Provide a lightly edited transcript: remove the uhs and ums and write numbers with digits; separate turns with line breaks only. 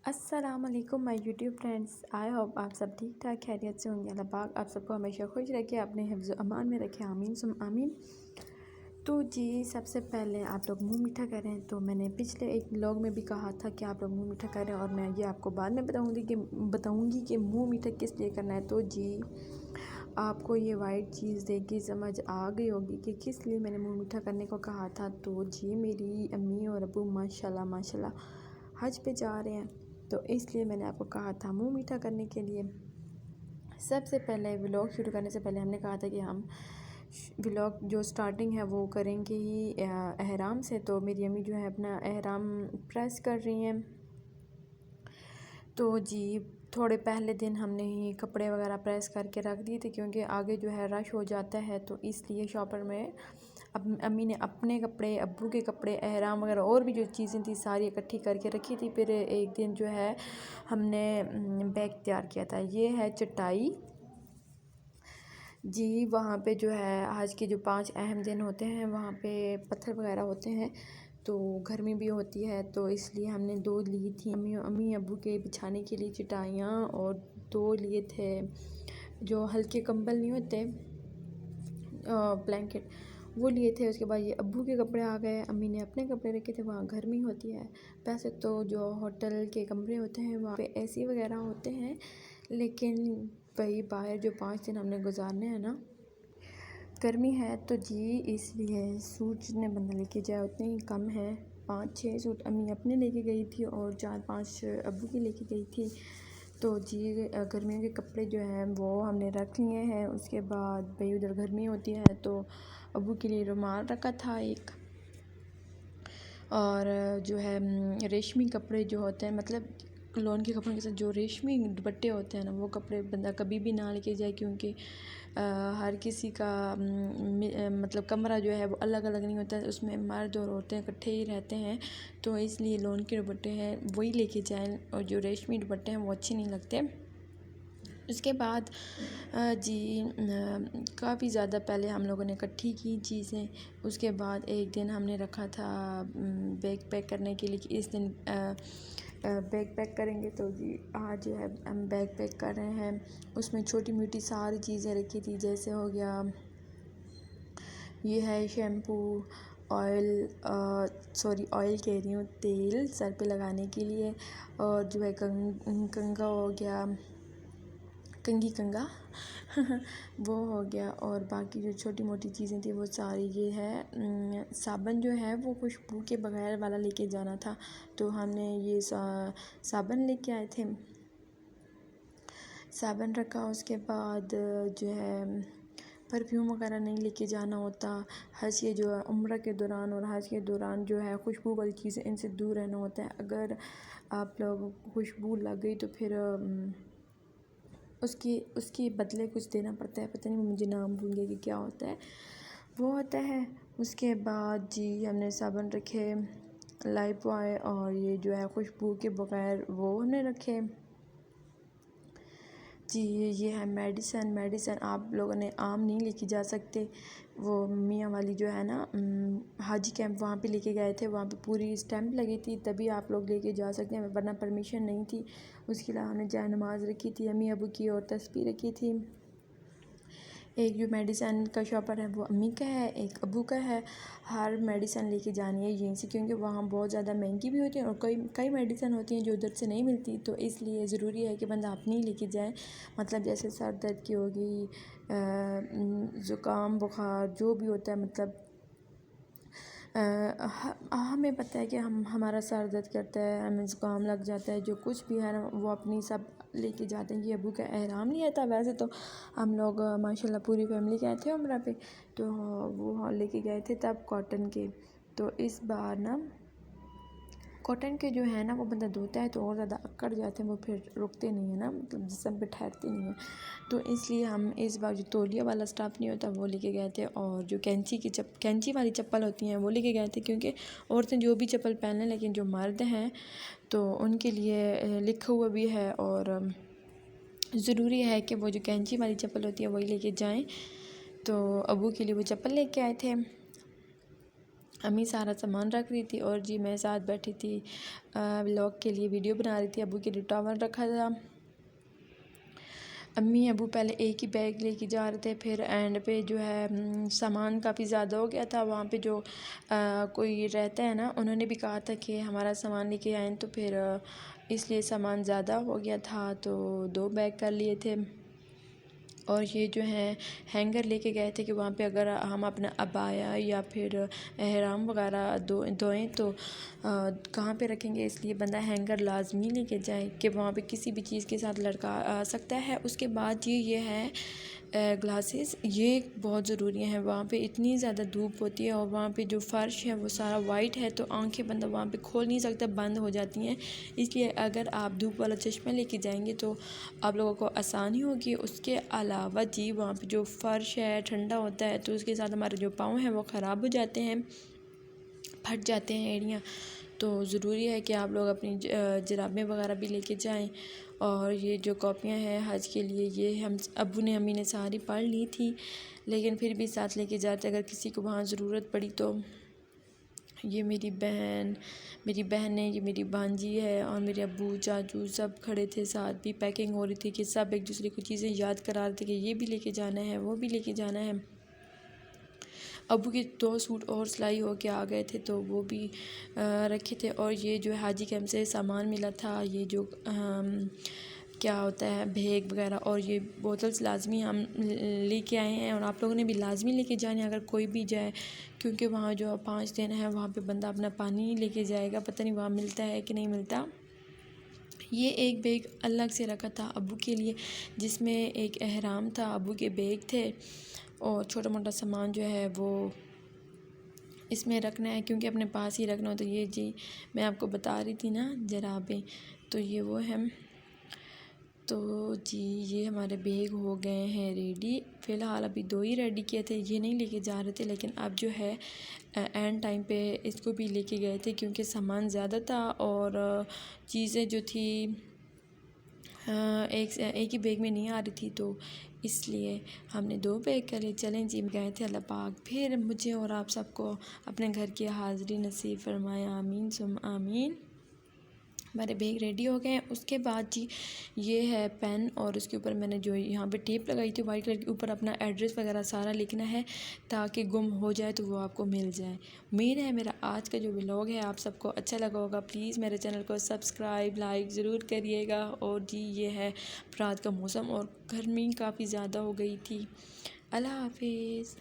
अस्सलाम वालेकुम my YouTube friends. I hope आप सब ठीक ठाक खैरियत से होंगे। अल्लाह पाक आप सबको हमेशा खुश रखे, अपने हिफ्ज़ अमान में रखे, आमीन सुम आमीन। तो जी सबसे पहले आप लोग मुंह मीठा करें। तो मैंने पिछले एक व्लॉग में भी कहा था कि आप लोग मुंह मीठा करें, और मैं ये आपको बाद में बताऊंगी कि मुंह मीठा किस लिए करना है। तो जी आपको ये वाइट चीज़ देख के समझ आ गई होगी कि किस लिए मैंने मुंह मीठा करने को कहा था। तो जी मेरी अम्मी और अब्बू माशाल्लाह माशाल्लाह हज पे जा रहे हैं, तो इसलिए मैंने आपको कहा था मुंह मीठा करने के लिए। सबसे पहले व्लॉग शुरू करने से पहले हमने कहा था कि हम व्लॉग जो स्टार्टिंग है वो करेंगे ही एहराम से। तो मेरी अम्मी जो है अपना एहराम प्रेस कर रही हैं। तो जी थोड़े पहले दिन हमने ही कपड़े वगैरह प्रेस करके रख दिए थे, क्योंकि आगे जो है रश हो जाता है। तो इसलिए शॉपर में अम्मी ने अपने कपड़े, अब्बू के कपड़े, एहराम वगैरह और भी जो चीज़ें थी सारी इकट्ठी करके रखी थी। फिर एक दिन जो है हमने बैग तैयार किया था। ये है चटाई जी। वहाँ पे जो है आज के जो 5 अहम दिन होते हैं वहाँ पे पत्थर वगैरह होते हैं, तो गर्मी भी होती है, तो इसलिए हमने 2 ली थी अम्मी अब्बू के बिछाने के लिए चटाइयाँ, और 2 लिए थे जो हल्के कंबल नहीं होते ब्लैंकेट, वो लिए थे। उसके बाद ये अब्बू के कपड़े आ गए, अम्मी ने अपने कपड़े रखे थे। वहाँ गर्मी होती है। वैसे तो जो होटल के कमरे होते हैं वहाँ पे एसी वगैरह होते हैं, लेकिन भाई बाहर जो 5 दिन हमने गुजारने हैं ना, गर्मी है, तो जी इसलिए सूट जितने बंदा लेके जाए उतने ही कम है। 5-6 सूट अम्मी अपने लेके गई थी और 4-5 अब्बू की लेके गई थी। तो जी गर्मियों के कपड़े जो हैं वो हमने रख लिए हैं। उसके बाद भाई उधर गर्मी होती है, तो अब्बू के लिए रुमाल रखा था एक, और जो है रेशमी कपड़े जो होते हैं, मतलब लॉन के कपड़ों के साथ जो रेशमी दुपट्टे होते हैं ना, वो कपड़े बंदा कभी भी ना लेके जाए, क्योंकि हर किसी का मतलब कमरा जो है वो अलग अलग नहीं होता है, उसमें मर्द और औरतें इकट्ठे ही रहते हैं। तो इसलिए लॉन के दुपट्टे हैं वही लेके जाएं, और जो रेशमी दुपट्टे हैं वो अच्छे नहीं लगते। उसके बाद जी काफ़ी ज़्यादा पहले हम लोगों ने इकट्ठी की चीज़ें। उसके बाद एक दिन हमने रखा था बैग पैक करने के लिए कि इस दिन बैग पैक करेंगे। तो जी आज जो है हम बैग पैक कर रहे हैं। उसमें छोटी मोटी सारी चीज़ें रखी थी, जैसे हो गया ये है शैम्पू, ऑयल ऑयल कह रही हूँ, तेल सर पे लगाने के लिए, और जो है कंघा हो गया, कंगा वो हो गया, और बाकी जो छोटी मोटी चीज़ें थी वो सारी। ये है साबन जो है वो खुशबू के बगैर वाला लेके जाना था, तो हमने ये साबन लेके आए थे, साबन रखा। उसके बाद जो है परफ्यूम वगैरह नहीं लेके जाना होता। हज के जो उम्र के दौरान और हज के दौरान जो है खुशबू वाली चीज़ें इनसे दूर रहना होता है। अगर आप लोग खुशबू लग गई तो फिर उसकी बदले कुछ देना पड़ता है, पता नहीं मुझे नाम भूल गया कि क्या होता है, वो होता है। उसके बाद जी हमने साबुन रखे, लाइफ बॉय, और ये जो है खुशबू के बगैर वो हमने रखे जी। ये है मेडिसन आप लोगों ने आम नहीं लेके जा सकते। वो मियाँ वाली जो है ना हाजी कैंप, वहाँ पे लेके गए थे, वहाँ पे पूरी स्टैंप लगी थी, तभी आप लोग लेके जा सकते हैं, वरना परमिशन नहीं थी। उसके अलावा हमने जाए नमाज़ रखी थी अम्मी अबू की, और तस्बीह रखी थी। एक जो मेडिसन का शॉपर है वो अम्मी का है, एक अबू का है। हर मेडिसन लेके जानी है यहीं से, क्योंकि वहाँ बहुत ज़्यादा महंगी भी होती है, और कई मेडिसन होती हैं जो उधर से नहीं मिलती। तो इसलिए ज़रूरी है कि बंदा अपनी ही लेके जाए। मतलब जैसे सर दर्द की होगी, ज़ुकाम बुखार जो भी होता है, मतलब हमें पता है कि हमारा सर दर्द करता है, हमें ज़ुकाम लग जाता है, जो कुछ भी है ना वो अपनी सब लेके जाते हैं। ये अबू का एहराम लिया था। वैसे तो हम लोग माशाल्लाह पूरी फैमिली गए थे उम्रा पे, तो वो लेके गए थे तब कॉटन के। तो इस बार ना कॉटन के जो है ना वो बंदा धोता है तो और ज़्यादा अकड़ जाते हैं, वो फिर रुकते नहीं है ना, मतलब जिस्म पे ठहरते नहीं है। तो इसलिए हम इस बार जो तौलिया वाला स्टाफ नहीं होता वो लेके गए थे, और जो कैंची वाली चप्पल होती हैं वो लेके गए थे, क्योंकि औरतें जो भी चप्पल पहन लें, लेकिन जो मर्द हैं तो उनके लिए लिखा हुआ भी है, और ज़रूरी है कि वो जो कैंची वाली चप्पल होती है वही लेके जाएँ। तो अबू के लिए वो चप्पल लेके आए थे। अम्मी सारा सामान रख रही थी और जी मैं साथ बैठी थी व्लॉग के लिए वीडियो बना रही थी। अबू के लिए टॉवल रखा था। अम्मी अबू पहले एक ही बैग लेके जा रहे थे, फिर एंड पे जो है सामान काफ़ी ज़्यादा हो गया था। वहाँ पे जो कोई रहता है ना, उन्होंने भी कहा था कि हमारा सामान लेके आएँ, तो फिर इसलिए सामान ज़्यादा हो गया था तो 2 बैग कर लिए थे। और ये जो है हैंगर लेके गए थे कि वहाँ पे अगर हम अपना अबाया या फिर एहराम वगैरह धोएं तो कहाँ पे रखेंगे, इसलिए बंदा हैंगर लाजमी लेके जाए कि वहाँ पे किसी भी चीज़ के साथ लड़का आ सकता है। उसके बाद ये है ग्लासेस, ये बहुत ज़रूरी हैं। वहाँ पे इतनी ज़्यादा धूप होती है और वहाँ पे जो फ़र्श है वो सारा वाइट है, तो आंखें बंदा वहाँ पे खोल नहीं सकता, बंद हो जाती हैं। इसलिए अगर आप धूप वाला चश्मा लेके जाएंगे तो आप लोगों को आसानी होगी। उसके अलावा जी वहाँ पे जो फ़र्श है ठंडा होता है, तो उसके साथ हमारे जो पाँव हैं वो ख़राब हो जाते हैं, फट जाते हैं एड़ियाँ। तो ज़रूरी है कि आप लोग अपनी जुराबें वगैरह भी लेके जाएं। और ये जो कॉपियाँ हैं हज के लिए, ये हम अब्बू ने अम्मी ने सारी पढ़ ली थी, लेकिन फिर भी साथ लेके जाते अगर किसी को वहाँ ज़रूरत पड़ी तो। ये मेरी बहन है, ये मेरी भांजी है और मेरे अब्बू चाचू सब खड़े थे साथ। भी पैकिंग हो रही थी कि सब एक दूसरे को चीज़ें याद करा रहे थे कि ये भी लेके जाना है, वो भी लेके जाना है। अब्बू के 2 सूट और सिलाई हो के आ गए थे तो वो भी रखे थे। और ये जो हाजी कैंप से सामान मिला था, ये जो क्या होता है भेग वगैरह और ये बोतल्स लाजमी हम लेके आए हैं और आप लोगों ने भी लाजमी लेके जाने अगर कोई भी जाए, क्योंकि वहाँ जो 5 दिन है वहाँ पे बंदा अपना पानी लेके जाएगा, पता नहीं वहाँ मिलता है कि नहीं मिलता। ये एक बैग अलग से रखा था अब्बू के लिए, जिसमें एक एहराम था, अब्बू के बैग थे और छोटा मोटा सामान जो है वो इसमें रखना है, क्योंकि अपने पास ही रखना हो। तो ये जी मैं आपको बता रही थी ना जराबें, तो ये वो है। तो जी ये हमारे बैग हो गए हैं रेडी। फ़िलहाल अभी 2 ही रेडी किए थे, ये नहीं लेके जा रहे थे, लेकिन अब जो है एंड टाइम पे इसको भी लेके गए थे क्योंकि सामान ज़्यादा था और चीज़ें जो थी एक ही बैग में नहीं आ रही थी, तो इसलिए हमने 2 बैग करे। चलें जी गए थे। अल्लाह पाक फिर मुझे और आप सबको अपने घर की हाज़िरी नसीब फरमाए, आमीन सुम आमीन। हमारे बैग रेडी हो गए हैं। उसके बाद जी ये है पेन और उसके ऊपर मैंने जो यहाँ पे टेप लगाई थी वाइट कलर के ऊपर, अपना एड्रेस वगैरह सारा लिखना है ताकि गुम हो जाए तो वो आपको मिल जाए। उम्मीद है मेरा आज का जो व्लॉग है आप सबको अच्छा लगा होगा। प्लीज़ मेरे चैनल को सब्सक्राइब लाइक ज़रूर करिएगा। और जी ये है रात का मौसम और गर्मी काफ़ी ज़्यादा हो गई थी। अल्लाह हाफिज़।